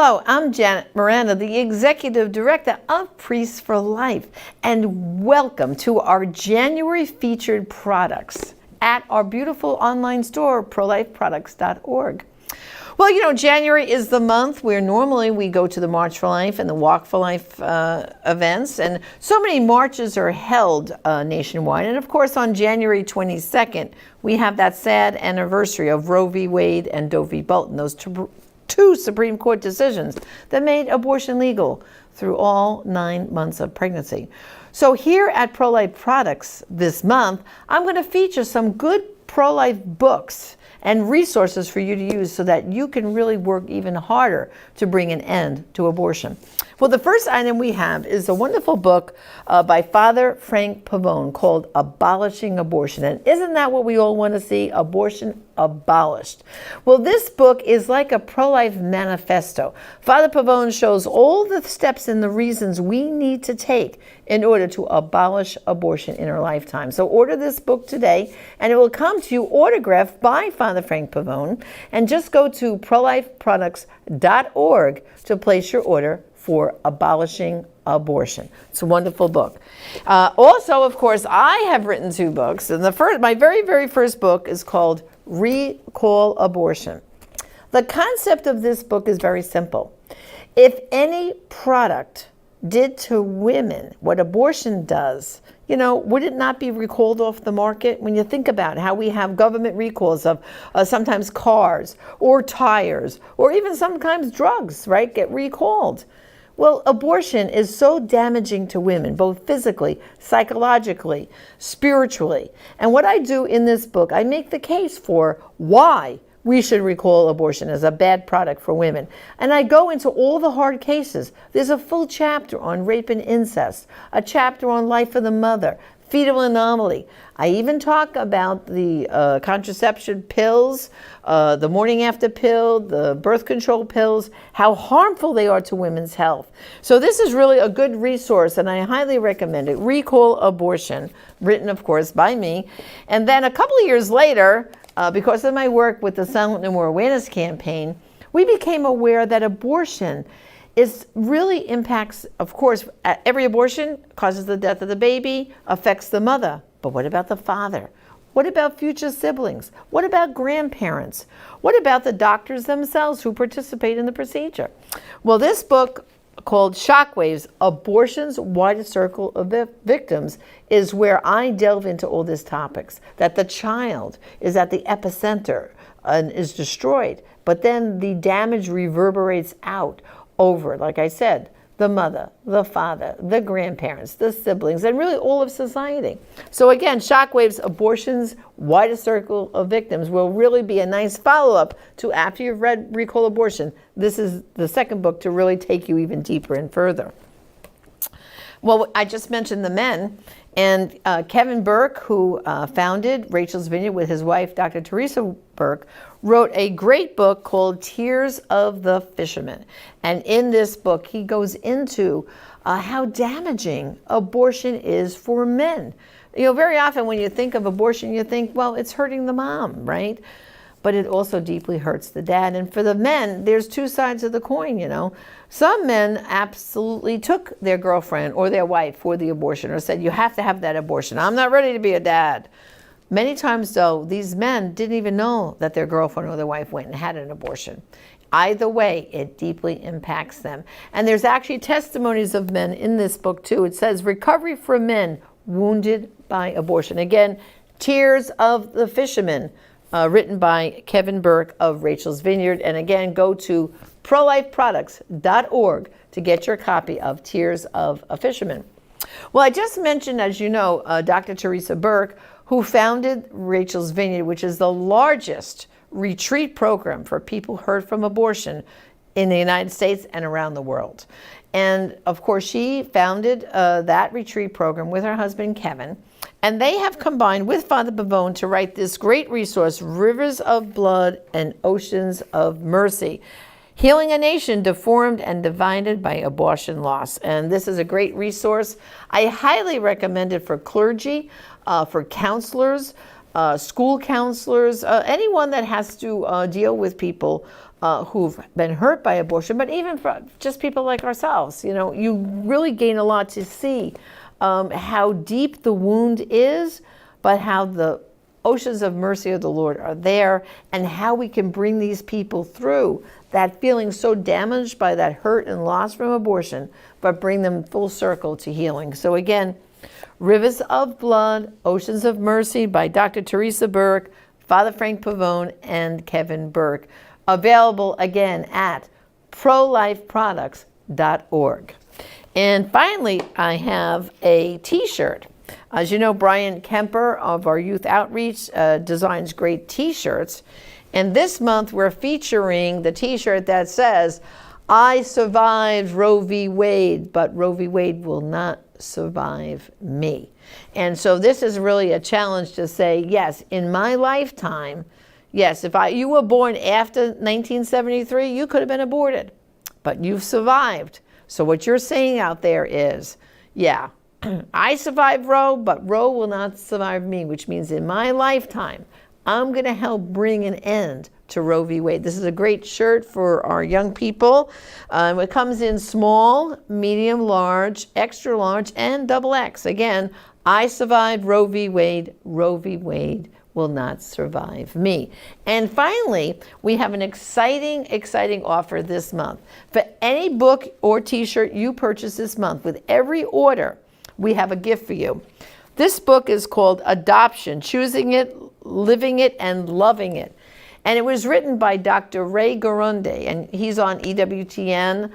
Hello, I'm Janet Miranda, the Executive Director of Priests for Life, and welcome to our January featured products at our beautiful online store, prolifeproducts.org. Well, you know, January is the month where normally we go to the March for Life and the Walk for Life events, and so many marches are held nationwide. And of course, on January 22nd, we have that sad anniversary of Roe v. Wade and Doe v. Bolton, those two Supreme Court decisions that made abortion legal through all 9 months of pregnancy. So here at Pro-Life Products this month, I'm going to feature some good pro-life books and resources for you to use so that you can really work even harder to bring an end to abortion. Well, the first item we have is a wonderful book by Father Frank Pavone called Abolishing Abortion. And isn't that what we all want to see? Abortion abolished. Well, this book is like a pro-life manifesto. Father Pavone shows all the steps and the reasons we need to take in order to abolish abortion in our lifetime. So order this book today, and it will come to you autographed by Father Frank Pavone. And just go to prolifeproducts.org to place your order for Abolishing Abortion. It's a wonderful book. Also, of course, I have written 2 books, and my very first book is called Recall Abortion. The concept of this book is very simple. If any product did to women what abortion does, you know, would it not be recalled off the market? When you think about how we have government recalls of sometimes cars or tires or even sometimes drugs, right, get recalled. Well, abortion is so damaging to women, both physically, psychologically, spiritually. And what I do in this book, I make the case for why we should recall abortion as a bad product for women. And I go into all the hard cases. There's a full chapter on rape and incest, a chapter on life of the mother, fetal anomaly. I even talk about the contraception pills, the morning after pill, the birth control pills, how harmful they are to women's health. So this is really a good resource, and I highly recommend it. Recall Abortion, written, of course, by me. And then a couple of years later, because of my work with the Silent No More Awareness campaign, we became aware that abortion really impacts, of course, every abortion causes the death of the baby, affects the mother. But what about the father? What about future siblings? What about grandparents? What about the doctors themselves who participate in the procedure? Well, this book called Shockwaves, Abortion's Widest Circle of Victims, is where I delve into all these topics, that the child is at the epicenter and is destroyed, but then the damage reverberates out over, like I said, the mother, the father, the grandparents, the siblings, and really all of society. So again, Shockwaves, Abortion's Widest Circle of Victims will really be a nice follow-up to after you've read Recall Abortion. This is the second book to really take you even deeper and further. Well, I just mentioned the men, and Kevin Burke, who founded Rachel's Vineyard with his wife, Dr. Teresa Burke, wrote a great book called Tears of the Fisherman. And in this book, he goes into how damaging abortion is for men. You know, very often when you think of abortion, you think, well, it's hurting the mom, right? But it also deeply hurts the dad. And for the men, there's 2 sides of the coin, you know. Some men absolutely took their girlfriend or their wife for the abortion or said, you have to have that abortion. I'm not ready to be a dad. Many times, though, these men didn't even know that their girlfriend or their wife went and had an abortion. Either way, it deeply impacts them. And there's actually testimonies of men in this book, too. It says, Recovery for Men Wounded by Abortion. Again, Tears of the Fisherman, written by Kevin Burke of Rachel's Vineyard. And again, go to prolifeproducts.org to get your copy of Tears of a Fisherman. Well, I just mentioned, as you know, Dr. Teresa Burke, who founded Rachel's Vineyard, which is the largest retreat program for people hurt from abortion in the United States and around the world. And of course, she founded that retreat program with her husband, Kevin. And they have combined with Father Pavone to write this great resource, Rivers of Blood and Oceans of Mercy, Healing a Nation Deformed and Divided by Abortion Loss. And this is a great resource. I highly recommend it for clergy, for counselors, school counselors, anyone that has to deal with people who've been hurt by abortion, but even for just people like ourselves. You know, you really gain a lot to see how deep the wound is, but how the oceans of mercy of the Lord are there, and how we can bring these people through that feeling so damaged by that hurt and loss from abortion, but bring them full circle to healing. So again, Rivers of Blood, Oceans of Mercy by Dr. Teresa Burke, Father Frank Pavone, and Kevin Burke. Available again at prolifeproducts.org. And finally, I have a t-shirt. As you know, Brian Kemper of our Youth Outreach designs great t-shirts. And this month we're featuring the t-shirt that says, "I survived Roe v. Wade, but Roe v. Wade will not survive me." And so this is really a challenge to say, yes, in my lifetime, yes, if you were born after 1973, you could have been aborted, but you've survived. So what you're saying out there is, yeah, I survived Roe, but Roe will not survive me, which means in my lifetime, I'm going to help bring an end to Roe v. Wade. This is a great shirt for our young people. It comes in small, medium, large, extra large, and XXX. Again, I survived Roe v. Wade. Roe v. Wade will not survive me. And finally, we have an exciting offer this month. For any book or t-shirt you purchase this month, with every order, we have a gift for you. This book is called Adoption: Choosing It, Living It, and Loving It. And it was written by Dr. Ray Garunde, and he's on EWTN.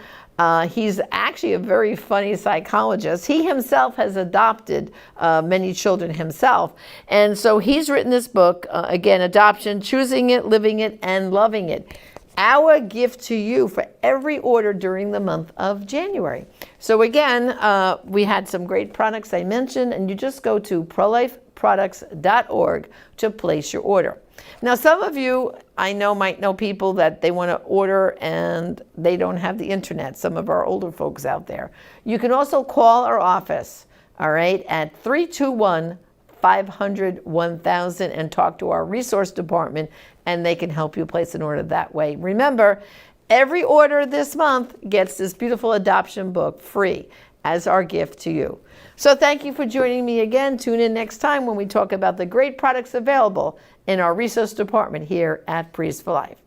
He's actually a very funny psychologist. He himself has adopted many children himself. And so he's written this book, again, Adoption: Choosing It, Living It, and Loving It. Our gift to you for every order during the month of January. So again, we had some great products I mentioned, and you just go to prolifeproducts.org to place your order. Now, some of you I know might know people that they want to order and they don't have the internet, some of our older folks out there. You can also call our office, all right, at 321-500-1000 and talk to our resource department, and they can help you place an order that way. Remember, every order this month gets this beautiful adoption book free as our gift to you. So thank you for joining me again. Tune in next time when we talk about the great products available in our resource department here at Priests for Life.